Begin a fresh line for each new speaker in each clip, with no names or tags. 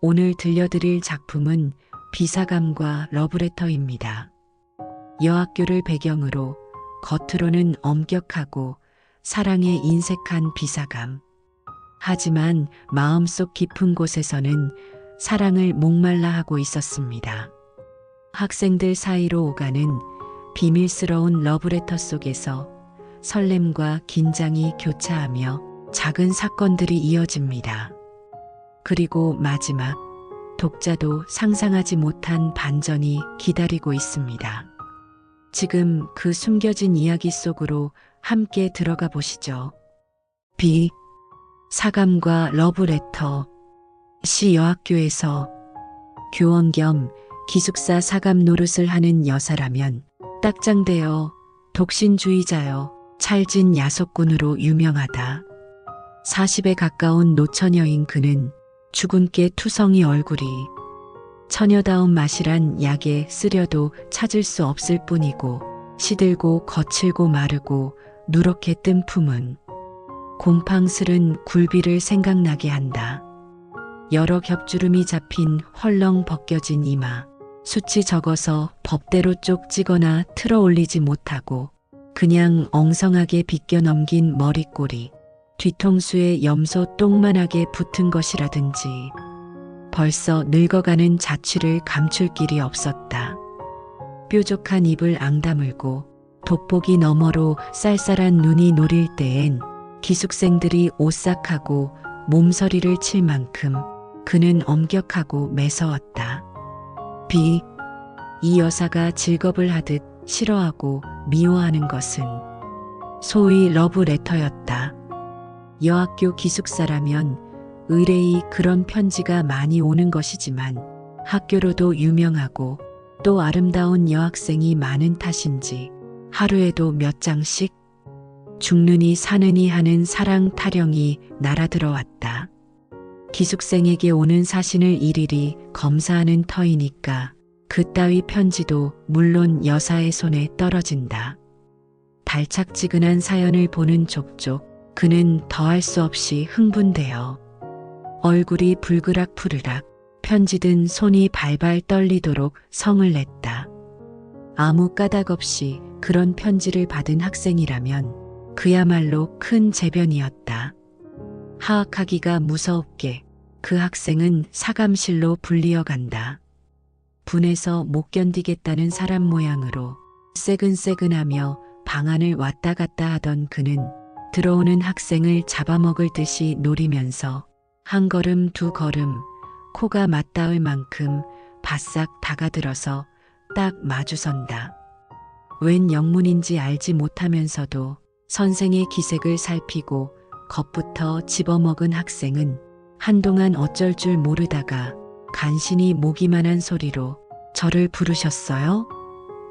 오늘 들려드릴 작품은 비사감과 러브레터입니다. 여학교를 배경으로 겉으로는 엄격하고 사랑에 인색한 비사감. 하지만 마음속 깊은 곳에서는 사랑을 목말라 하고 있었습니다. 학생들 사이로 오가는 비밀스러운 러브레터 속에서 설렘과 긴장이 교차하며 작은 사건들이 이어집니다. 그리고 마지막, 독자도 상상하지 못한 반전이 기다리고 있습니다. 지금 그 숨겨진 이야기 속으로 함께 들어가 보시죠. 사감과 러브레터. 시 여학교에서 교원 겸 기숙사 사감 노릇을 하는 여사라면 딱장되어 독신주의자여 찰진 야속꾼으로 유명하다. 40에 가까운 노처녀인 그는 주근깨 투성이 얼굴이 처녀다운 맛이란 약에 쓰려도 찾을 수 없을 뿐이고 시들고 거칠고 마르고 누렇게 뜬 품은 곰팡스른 굴비를 생각나게 한다. 여러 겹주름이 잡힌 헐렁 벗겨진 이마, 숱이 적어서 법대로 쪽지거나 틀어 올리지 못하고 그냥 엉성하게 빗겨 넘긴 머리꼬리, 뒤통수에 염소 똥만하게 붙은 것이라든지 벌써 늙어가는 자취를 감출 길이 없었다. 뾰족한 입을 앙다물고 돋보기 너머로 쌀쌀한 눈이 노릴 때엔 기숙생들이 오싹하고 몸서리를 칠 만큼 그는 엄격하고 매서웠다. 이 여사가 직업을 하듯 싫어하고 미워하는 것은 소위 러브레터였다. 여학교 기숙사라면 의뢰이 그런 편지가 많이 오는 것이지만 학교로도 유명하고 또 아름다운 여학생이 많은 탓인지 하루에도 몇 장씩 죽느니 사느니 하는 사랑 타령이 날아들어왔다. 기숙생에게 오는 사신을 일일이 검사하는 터이니까 그따위 편지도 물론 여사의 손에 떨어진다. 달착지근한 사연을 보는 족족 그는 더할 수 없이 흥분되어 얼굴이 불그락 푸르락 편지 든 손이 발발 떨리도록 성을 냈다. 아무 까닭 없이 그런 편지를 받은 학생이라면 그야말로 큰 재변이었다. 하악하기가 무서웠게 그 학생은 사감실로 불리어 간다. 분해서 못 견디겠다는 사람 모양으로 새근새근하며 방안을 왔다 갔다 하던 그는 들어오는 학생을 잡아먹을 듯이 노리면서 한 걸음 두 걸음 코가 맞닿을 만큼 바싹 다가들어서 딱 마주선다. 웬 영문인지 알지 못하면서도 선생의 기색을 살피고 겁부터 집어먹은 학생은 한동안 어쩔 줄 모르다가 간신히 모기만한 소리로 저를 부르셨어요?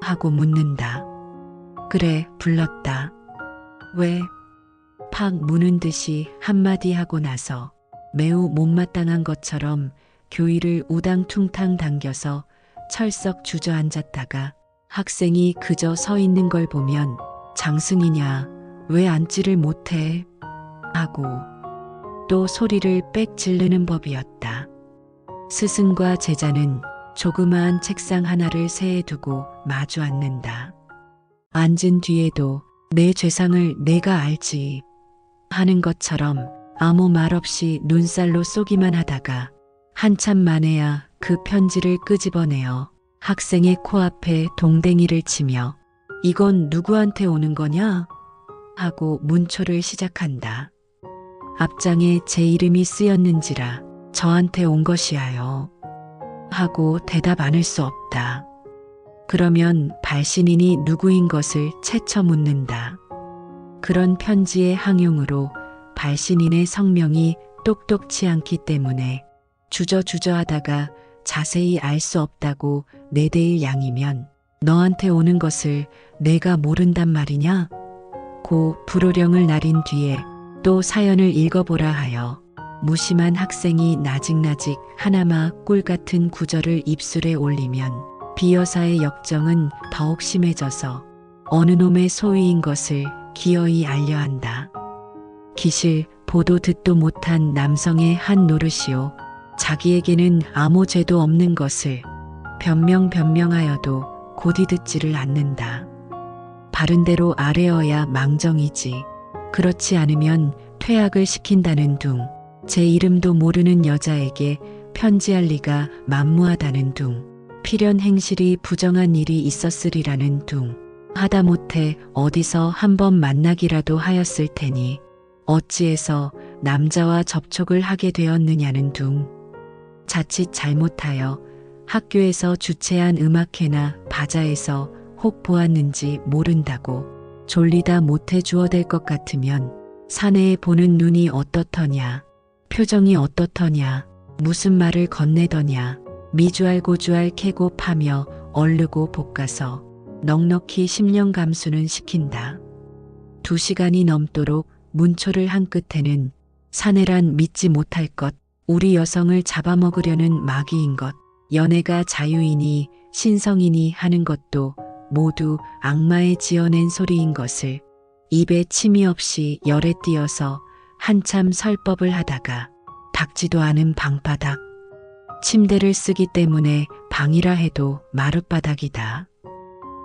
하고 묻는다. 그래, 불렀다. 왜? 팍 무는 듯이 한마디 하고 나서 매우 못마땅한 것처럼 교의를 우당퉁탕 당겨서 철썩 주저앉았다가 학생이 그저 서 있는 걸 보면 장승이냐, 왜 앉지를 못해? 하고 또 소리를 빽 지르는 법이었다. 스승과 제자는 조그마한 책상 하나를 세에 두고 마주 앉는다. 앉은 뒤에도 내 죄상을 내가 알지 하는 것처럼 아무 말 없이 눈살로 쏘기만 하다가 한참 만에야 그 편지를 끄집어내어 학생의 코앞에 동댕이를 치며 이건 누구한테 오는 거냐? 하고 문초를 시작한다. 앞장에 제 이름이 쓰였는지라 저한테 온 것이야요. 하고 대답 않을 수 없다. 그러면 발신인이 누구인 것을 채쳐 묻는다. 그런 편지의 항용으로 발신인의 성명이 똑똑치 않기 때문에 주저주저하다가 자세히 알 수 없다고 내대일 양이면 너한테 오는 것을 내가 모른단 말이냐? 고 불호령을 나린 뒤에 또 사연을 읽어보라 하여 무심한 학생이 나직나직 하나마 꿀 같은 구절을 입술에 올리면 비여사의 역정은 더욱 심해져서 어느 놈의 소위인 것을 기어이 알려한다. 기실 보도 듣도 못한 남성의 한 노릇이요. 자기에게는 아무 죄도 없는 것을 변명하여도 곧이 듣지를 않는다. 바른대로 아뢰어야 망정이지. 그렇지 않으면 퇴학을 시킨다는 둥. 제 이름도 모르는 여자에게 편지할 리가 만무하다는 둥. 필연 행실이 부정한 일이 있었으리라는 둥. 하다못해 어디서 한번 만나기라도 하였을 테니 어찌해서 남자와 접촉을 하게 되었느냐는 둥. 자칫 잘못하여 학교에서 주최한 음악회나 바자에서 혹 보았는지 모른다고 졸리다 못해 주어댈 것 같으면 사내에 보는 눈이 어떻더냐, 표정이 어떻더냐, 무슨 말을 건네더냐, 미주알 고주알 캐고 파며 얼르고 볶아서 넉넉히 10년 감수는 시킨다. 2시간이 넘도록 문초를 한 끝에는 사내란 믿지 못할 것, 우리 여성을 잡아먹으려는 마귀인 것, 연애가 자유이니 신성이니 하는 것도 모두 악마의 지어낸 소리인 것을 입에 침이 없이 열에 띄어서 한참 설법을 하다가 닦지도 않은 방바닥, 침대를 쓰기 때문에 방이라 해도 마룻바닥이다.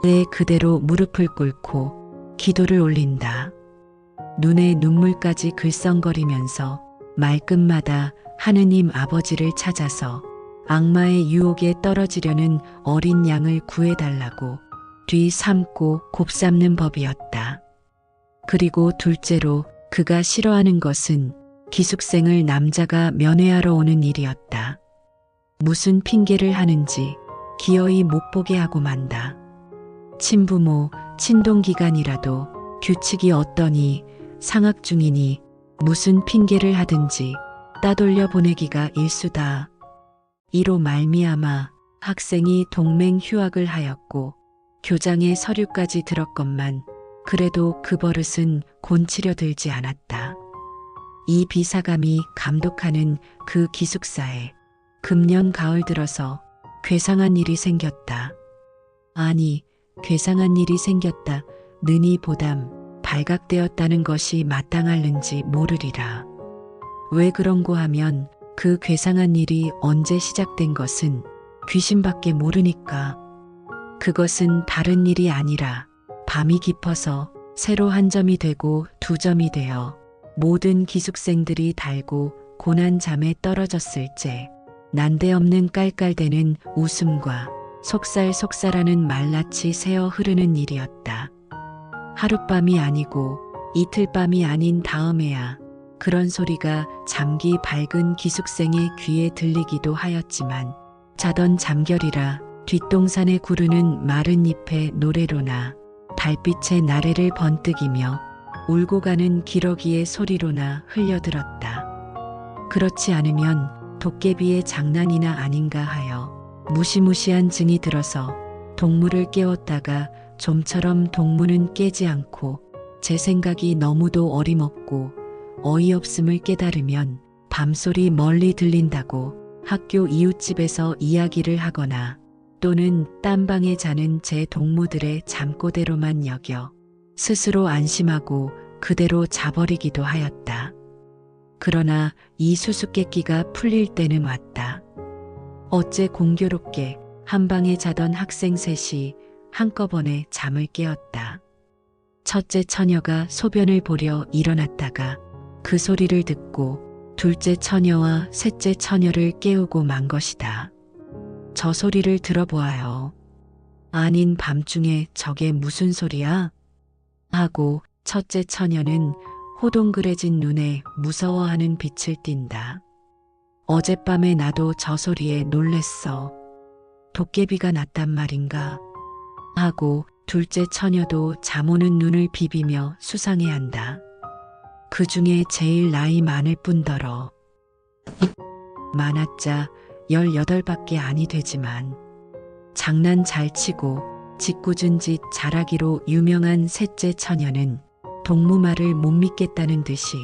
내 그대로 무릎을 꿇고 기도를 올린다. 눈에 눈물까지 글썽거리면서 말끝마다 하느님 아버지를 찾아서 악마의 유혹에 떨어지려는 어린 양을 구해달라고 뒤삼고 곱삼는 법이었다. 그리고 둘째로 그가 싫어하는 것은 기숙생을 남자가 면회하러 오는 일이었다. 무슨 핑계를 하는지 기어이 못 보게 하고 만다. 친부모, 친동기간이라도 규칙이 어떠니 상학 중이니 무슨 핑계를 하든지 따돌려 보내기가 일수다. 이로 말미암아 학생이 동맹 휴학을 하였고 교장의 서류까지 들었건만 그래도 그 버릇은 곤치려 들지 않았다. 이 비사감이 감독하는 그 기숙사에 금년 가을 들어서 괴상한 일이 생겼다. 아니, 괴상한 일이 생겼다. 느니 보담 발각되었다는 것이 마땅할는지 모르리라. 왜 그런고 하면 그 괴상한 일이 언제 시작된 것은 귀신밖에 모르니까. 그것은 다른 일이 아니라 밤이 깊어서 새로 한 점이 되고 2점이 되어 모든 기숙생들이 달고 고난 잠에 떨어졌을 때 난데없는 깔깔대는 웃음과 속살속살하는 말낯이 새어 흐르는 일이었다. 하룻밤이 아니고 이틀밤이 아닌 다음에야 그런 소리가 잠기 밝은 기숙생의 귀에 들리기도 하였지만 자던 잠결이라 뒷동산에 구르는 마른 잎의 노래로나 달빛의 나래를 번뜩이며 울고 가는 기러기의 소리로나 흘려들었다. 그렇지 않으면 도깨비의 장난이나 아닌가 하여 무시무시한 증이 들어서 동무를 깨웠다가 좀처럼 동무는 깨지 않고 제 생각이 너무도 어림없고 어이없음을 깨달으면 밤소리 멀리 들린다고 학교 이웃집에서 이야기를 하거나 또는 딴 방에 자는 제 동무들의 잠꼬대로만 여겨 스스로 안심하고 그대로 자버리기도 하였다. 그러나 이 수수께끼가 풀릴 때는 왔다. 어째 공교롭게 한 방에 자던 학생 셋이 한꺼번에 잠을 깨었다. 첫째 처녀가 소변을 보려 일어났다가 그 소리를 듣고 둘째 처녀와 셋째 처녀를 깨우고 만 것이다. 저 소리를 들어보아요. 아닌 밤중에 저게 무슨 소리야? 하고 첫째 처녀는 호동그레진 눈에 무서워하는 빛을 띈다. 어젯밤에 나도 저 소리에 놀랬어. 도깨비가 났단 말인가? 하고 둘째 처녀도 잠 오는 눈을 비비며 수상해한다. 그 중에 제일 나이 많을 뿐더러 많았자 18밖에 아니 되지만 장난 잘 치고 짓궂은 짓 잘하기로 유명한 셋째 처녀는 동무 말을 못 믿겠다는 듯이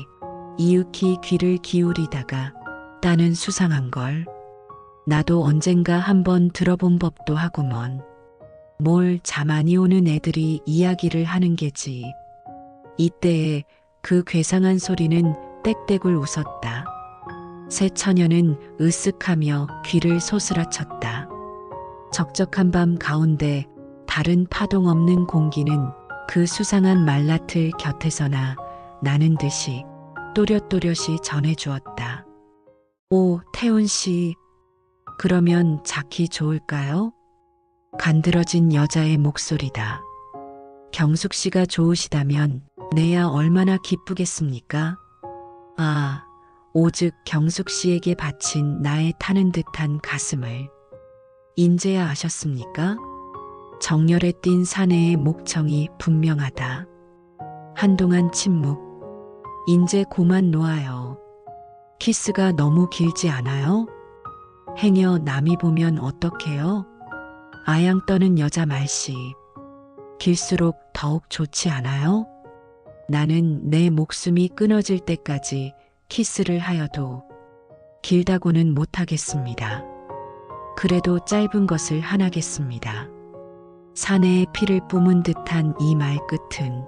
이윽히 귀를 기울이다가 따는 수상한 걸. 나도 언젠가 한번 들어본 법도 하구먼. 뭘 잠 많이 오는 애들이 이야기를 하는 게지. 이때에 그 괴상한 소리는 떽떽을 웃었다. 새 처녀는 으쓱하며 귀를 소스라쳤다. 적적한 밤 가운데 다른 파동 없는 공기는 그 수상한 말라틀 곁에서나 나는 듯이 또렷또렷이 전해주었다. 오, 태훈 씨, 그러면 자기 좋을까요? 간드러진 여자의 목소리다. 경숙 씨가 좋으시다면 내야 얼마나 기쁘겠습니까? 아, 오직 경숙 씨에게 바친 나의 타는 듯한 가슴을 인제야 아셨습니까? 정열에 띈 사내의 목청이 분명하다. 한동안 침묵. 인제 고만 놓아요. 키스가 너무 길지 않아요? 행여 남이 보면 어떡해요? 아양 떠는 여자 말씨. 길수록 더욱 좋지 않아요? 나는 내 목숨이 끊어질 때까지 키스를 하여도 길다고는 못하겠습니다. 그래도 짧은 것을 하나겠습니다. 사내의 피를 뿜은 듯한 이 말끝은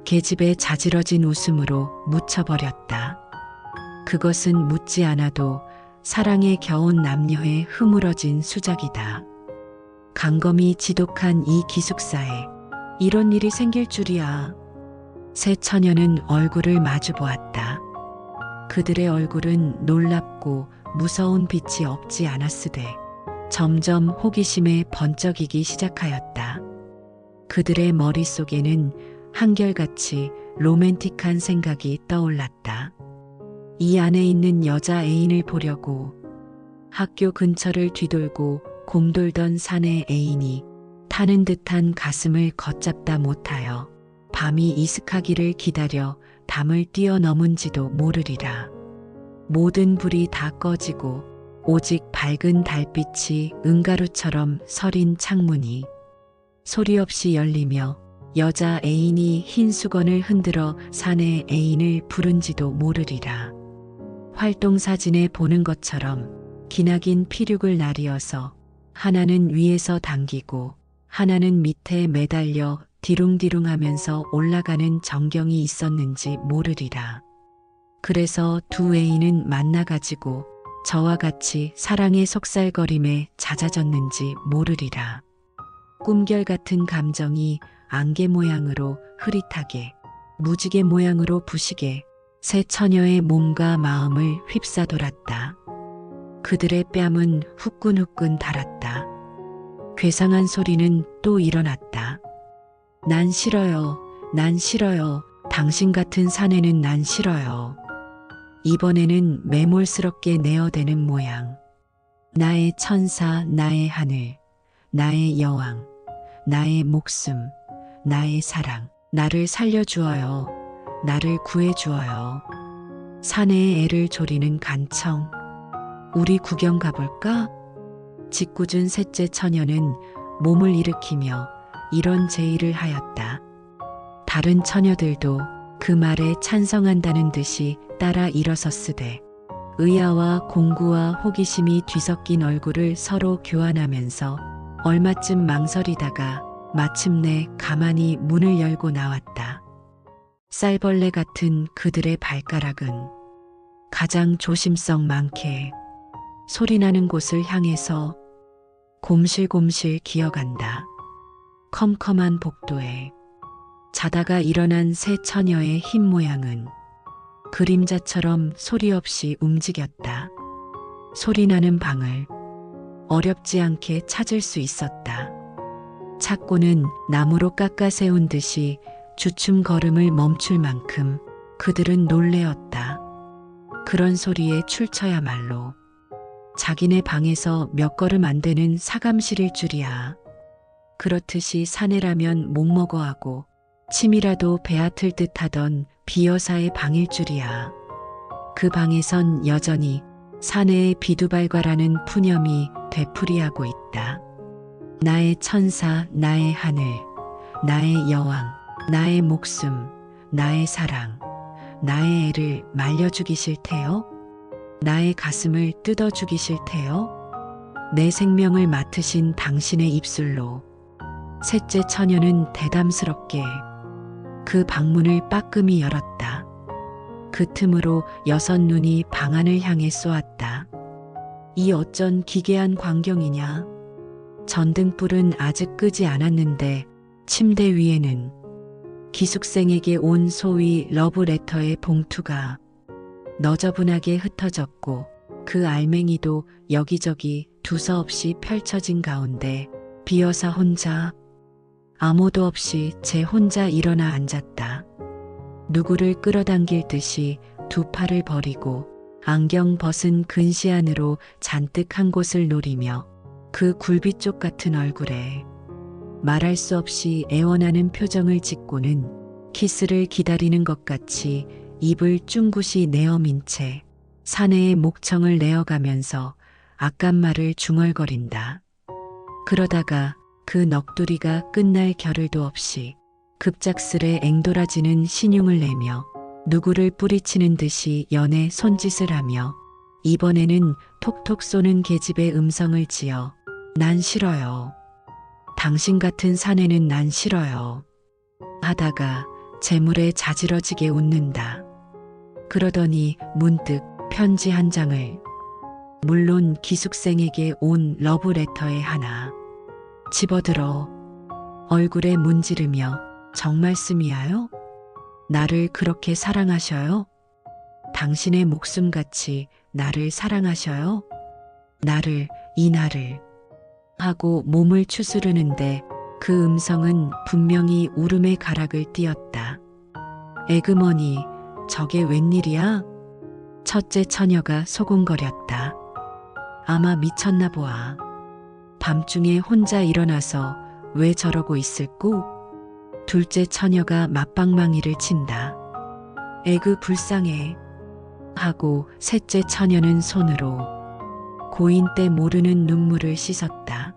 계집의 자지러진 웃음으로 묻혀버렸다. 그것은 묻지 않아도 사랑에 겨운 남녀의 흐물어진 수작이다. 강검이 지독한 이 기숙사에 이런 일이 생길 줄이야. 새 처녀는 얼굴을 마주 보았다. 그들의 얼굴은 놀랍고 무서운 빛이 없지 않았으되 점점 호기심에 번쩍이기 시작하였다. 그들의 머릿속에는 한결같이 로맨틱한 생각이 떠올랐다. 이 안에 있는 여자 애인을 보려고 학교 근처를 뒤돌고 곰돌던 사내 애인이 타는 듯한 가슴을 걷잡다 못하여 밤이 이슥하기를 기다려 담을 뛰어넘은지도 모르리라. 모든 불이 다 꺼지고 오직 밝은 달빛이 은가루처럼 서린 창문이 소리 없이 열리며 여자 애인이 흰 수건을 흔들어 사내 애인을 부른지도 모르리라. 활동사진에 보는 것처럼 기나긴 피륙을 나리어서 하나는 위에서 당기고 하나는 밑에 매달려 디룽디룽하면서 올라가는 전경이 있었는지 모르리라. 그래서 두 애인은 만나가지고 저와 같이 사랑의 속살거림에 잦아졌는지 모르리라. 꿈결 같은 감정이 안개 모양으로 흐릿하게, 무지개 모양으로 부시게 새 처녀의 몸과 마음을 휩싸돌았다. 그들의 뺨은 후끈후끈 달았다. 괴상한 소리는 또 일어났다. 난 싫어요. 난 싫어요. 당신 같은 사내는 난 싫어요. 이번에는 매몰스럽게 내어대는 모양. 나의 천사, 나의 하늘, 나의 여왕, 나의 목숨, 나의 사랑. 나를 살려주어요. 나를 구해주어요. 사내의 애를 조리는 간청. 우리 구경 가볼까? 짓궂은 셋째 처녀는 몸을 일으키며 이런 제의를 하였다. 다른 처녀들도 그 말에 찬성한다는 듯이 따라 일어섰으되 의아와 공구와 호기심이 뒤섞인 얼굴을 서로 교환하면서 얼마쯤 망설이다가 마침내 가만히 문을 열고 나왔다. 쌀벌레 같은 그들의 발가락은 가장 조심성 많게 소리나는 곳을 향해서 곰실곰실 기어간다. 컴컴한 복도에 자다가 일어난 새 처녀의 흰 모양은 그림자처럼 소리 없이 움직였다. 소리나는 방을 어렵지 않게 찾을 수 있었다. 찾고는 나무로 깎아 세운 듯이 주춤 걸음을 멈출 만큼 그들은 놀래었다. 그런 소리에 출처야말로 자기네 방에서 몇 걸음 안 되는 사감실일 줄이야. 그렇듯이 사내라면 못 먹어 하고 침이라도 배앗을 듯 하던 비여사의 방일 줄이야. 그 방에선 여전히 사내의 비두발과라는 푸념이 되풀이하고 있다. 나의 천사, 나의 하늘, 나의 여왕, 나의 목숨, 나의 사랑, 나의 애를 말려 죽이실 테요? 나의 가슴을 뜯어 죽이실 테요? 내 생명을 맡으신 당신의 입술로 셋째 처녀는 대담스럽게 그 방문을 빠끔히 열었다. 그 틈으로 여섯 눈이 방안을 향해 쏘았다. 이 어쩐 기괴한 광경이냐. 전등불은 아직 끄지 않았는데 침대 위에는 기숙생에게 온 소위 러브레터의 봉투가 너저분하게 흩어졌고 그 알맹이도 여기저기 두서없이 펼쳐진 가운데 비어사 혼자 아무도 없이 제 혼자 일어나 앉았다. 누구를 끌어당길 듯이 두 팔을 버리고 안경 벗은 근시 안으로 잔뜩 한 곳을 노리며 그 굴비쪽 같은 얼굴에 말할 수 없이 애원하는 표정을 짓고는 키스를 기다리는 것 같이 입을 쭝굿이 내어민 채 사내의 목청을 내어가면서 아깐말을 중얼거린다. 그러다가 그 넋두리가 끝날 겨를도 없이 급작스레 앵돌아지는 신용을 내며 누구를 뿌리치는 듯이 연애 손짓을 하며 이번에는 톡톡 쏘는 계집의 음성을 지어 난 싫어요. 당신 같은 사내는 난 싫어요. 하다가 재물에 자지러지게 웃는다. 그러더니 문득 편지 한 장을, 물론 기숙생에게 온 러브레터의 하나, 집어들어 얼굴에 문지르며 정말씀이야요? 나를 그렇게 사랑하셔요? 당신의 목숨같이 나를 사랑하셔요? 나를, 이 나를 하고 몸을 추스르는데 그 음성은 분명히 울음의 가락을 띄었다. 에그머니, 저게 웬일이야? 첫째 처녀가 소곤거렸다. 아마 미쳤나 보아. 밤중에 혼자 일어나서 왜 저러고 있을꼬? 둘째 처녀가 맞방망이를 친다. 에그 불쌍해. 하고 셋째 처녀는 손으로 고인 때 모르는 눈물을 씻었다.